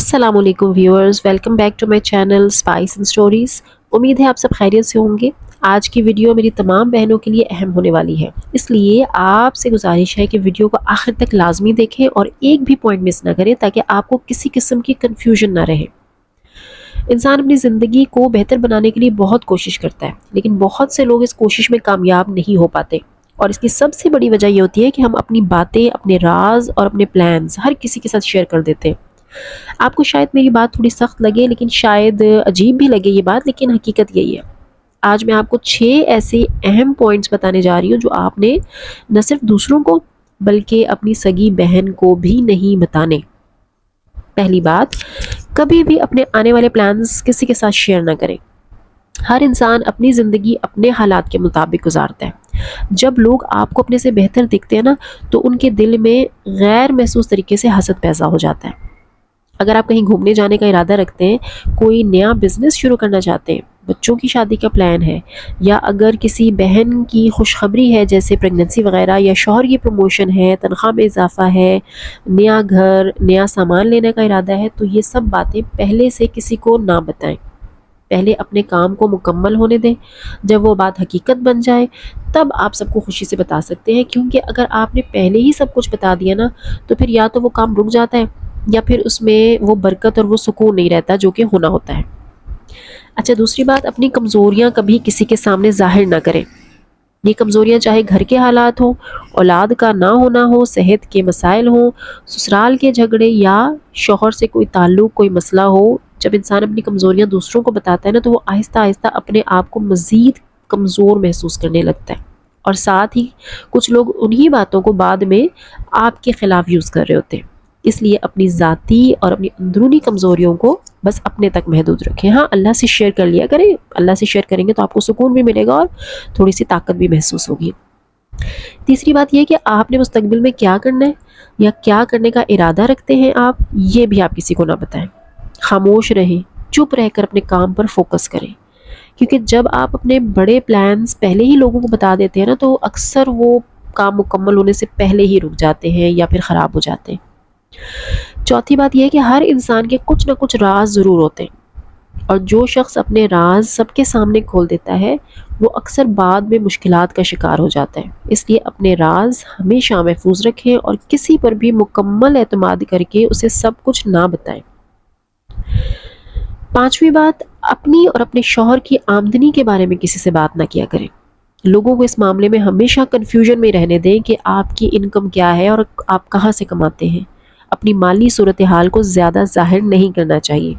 अस्सलाम वालेकुम viewers, welcome back to my channel spice and stories. उम्मीद है आप सब खैरियत से होंगे। आज की वीडियो मेरी तमाम बहनों के लिए अहम होने वाली है, इसलिए आपसे गुजारिश है कि वीडियो को आखिर तक लाजमी देखें और एक भी पॉइंट मिस ना करें ताकि आपको किसी किस्म की कन्फ्यूजन ना रहे। इंसान अपनी ज़िंदगी को बेहतर बनाने के लिए बहुत कोशिश करता है, लेकिन बहुत से लोग इस कोशिश में कामयाब नहीं हो पाते। और इसकी सबसे बड़ी वजह ये होती है कि हम अपनी बातें, अपने राज और अपने प्लान्स हर किसी के साथ शेयर कर देते हैं। आपको शायद मेरी बात थोड़ी सख्त लगे, लेकिन शायद अजीब भी लगे ये बात, लेकिन हकीकत यही है। आज मैं आपको 6 ऐसे अहम पॉइंट्स बताने जा रही हूँ जो आपने न सिर्फ दूसरों को बल्कि अपनी सगी बहन को भी नहीं बताने। पहली बात, कभी भी अपने आने वाले प्लान्स किसी के साथ शेयर ना करें। हर इंसान अपनी ज़िंदगी अपने हालात के मुताबिक गुजारता है। जब लोग आपको अपने से बेहतर दिखते हैं ना, तो उनके दिल में गैर महसूस तरीके से हसद पैदा हो जाता है। अगर आप कहीं घूमने जाने का इरादा रखते हैं, कोई नया बिज़नेस शुरू करना चाहते हैं, बच्चों की शादी का प्लान है, या अगर किसी बहन की खुशखबरी है जैसे प्रेगनेंसी वगैरह, या शौहर की प्रमोशन है, तनख्वाह में इजाफा है, नया घर, नया सामान लेने का इरादा है, तो ये सब बातें पहले से किसी को ना बताएं। पहले अपने काम को मुकम्मल होने दें। जब वो बात हकीकत बन जाए, तब आप सबको खुशी से बता सकते हैं, क्योंकि अगर आपने पहले ही सब कुछ बता दिया ना, तो फिर या तो वो काम रुक जाता है या फिर उसमें वो बरकत और वो सुकून नहीं रहता जो कि होना होता है। अच्छा, दूसरी बात, अपनी कमज़ोरियाँ कभी किसी के सामने ज़ाहिर ना करें। ये कमज़ोरियाँ चाहे घर के हालात हों, औलाद का ना होना हो, सेहत के मसाइल हों, ससुराल के झगड़े या शौहर से कोई ताल्लुक़, कोई मसला हो, जब इंसान अपनी कमज़ोरियाँ दूसरों को बताता है ना, तो वो आहिस्ता-आहिस्ता अपने आप को मज़ीद कमज़ोर महसूस करने लगता है। और साथ ही कुछ लोग उन्हीं बातों को बाद में आपके ख़िलाफ़ यूज़ कर रहे होते हैं। इसलिए अपनी ज़ाती और अपनी अंदरूनी कमज़ोरियों को बस अपने तक महदूद रखें। हाँ, अल्लाह से शेयर कर लिया करें। अल्लाह से शेयर करेंगे तो आपको सुकून भी मिलेगा और थोड़ी सी ताकत भी महसूस होगी। तीसरी बात यह कि आपने मुस्तकबिल में क्या करना है या क्या करने का इरादा रखते हैं आप, ये भी आप किसी को ना बताएं। खामोश रहें, चुप रहकर अपने काम पर फोकस करें, क्योंकि जब आप अपने बड़े प्लान्स पहले ही लोगों को बता देते हैं ना, तो अक्सर वो काम मुकम्मल होने से पहले ही रुक जाते हैं या फिर ख़राब हो जाते हैं। चौथी बात यह है कि हर इंसान के कुछ ना कुछ राज ज़रूर होते हैं, और जो शख्स अपने राज सबके सामने खोल देता है, वो अक्सर बाद में मुश्किलात का शिकार हो जाता है। इसलिए अपने राज हमेशा महफूज रखें और किसी पर भी मुकम्मल एतमाद करके उसे सब कुछ ना बताएं। पांचवी बात, अपनी और अपने शौहर की आमदनी के बारे में किसी से बात ना किया करें। लोगों को इस मामले में हमेशा कन्फ्यूजन में रहने दें कि आपकी इनकम क्या है और आप कहाँ से कमाते हैं। अपनी माली सूरत हाल को ज़्यादा ज़ाहिर नहीं करना चाहिए।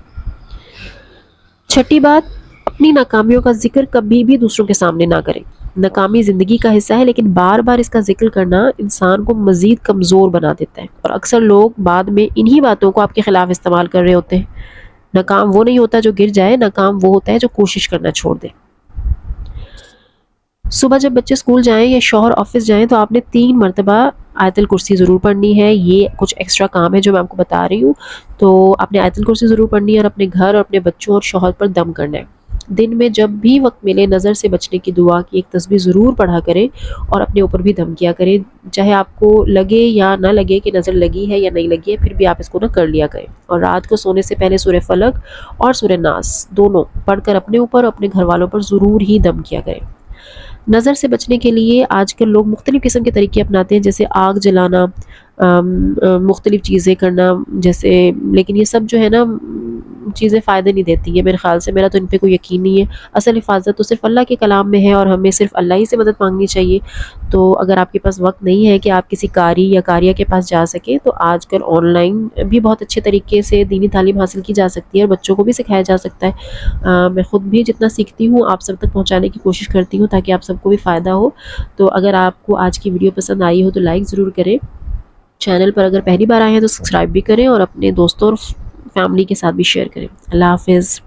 छठी बात, अपनी नाकामियों का जिक्र कभी भी दूसरों के सामने ना करें। नाकामी ज़िंदगी का हिस्सा है, लेकिन बार बार इसका जिक्र करना इंसान को मज़ीद कमज़ोर बना देता है, और अक्सर लोग बाद में इन्हीं बातों को आपके ख़िलाफ़ इस्तेमाल कर रहे होते हैं। नाकाम वो नहीं होता जो गिर जाए, नाकाम वो होता है जो कोशिश करना छोड़ दे। सुबह जब बच्चे स्कूल जाएं या शौहर ऑफिस जाएं, तो आपने 3 मरतबा आयतुल कुर्सी ज़रूर पढ़नी है। ये कुछ एक्स्ट्रा काम है जो मैं आपको बता रही हूँ। तो आपने आयतुल कुर्सी ज़रूर पढ़नी है और अपने घर और अपने बच्चों और शौहर पर दम करना है। दिन में जब भी वक्त मिले, नज़र से बचने की दुआ की एक तस्बीह ज़रूर पढ़ा करें और अपने ऊपर भी दम किया करें। चाहे आपको लगे या ना लगे कि नज़र लगी है या नहीं लगी है, फिर भी आप इसको ना कर लिया करें। और रात को सोने से पहले सूरह फलक और सूरह नास दोनों पढ़कर अपने ऊपर और अपने घर वालों पर ज़रूर ही दम किया करें। नज़र से बचने के लिए आजकल लोग मुख्तलिफ़ किस्म के तरीके अपनाते हैं, जैसे आग जलाना, मुख्तलिफ़ चीज़ें करना जैसे, लेकिन ये सब जो है ना चीज़ें फ़ायदे नहीं देती है मेरे ख़्याल से। मेरा तो इन पे कोई यकीन नहीं है। असल हिफाजत तो सिर्फ़ अल्लाह के कलाम में है और हमें सिर्फ़ अल्लाह ही से मदद मांगनी चाहिए। तो अगर आपके पास वक्त नहीं है कि आप किसी कारी या कारिया के पास जा सकें, तो आजकल ऑनलाइन भी बहुत अच्छे तरीके से दीनी तालीम हासिल की जा सकती है और बच्चों को भी सिखाया जा सकता है। मैं ख़ुद भी जितना सीखती हूँ आप सब तक पहुँचाने की कोशिश करती हूँ, ताकि आप सबको भी फ़ायदा हो। तो अगर आपको आज की वीडियो पसंद आई हो तो लाइक ज़रूर करें। चैनल पर अगर पहली बार आए हैं तो सब्सक्राइब भी करें और अपने दोस्तों और फैमिली के साथ भी शेयर करें। अल्लाह हाफ़िज़।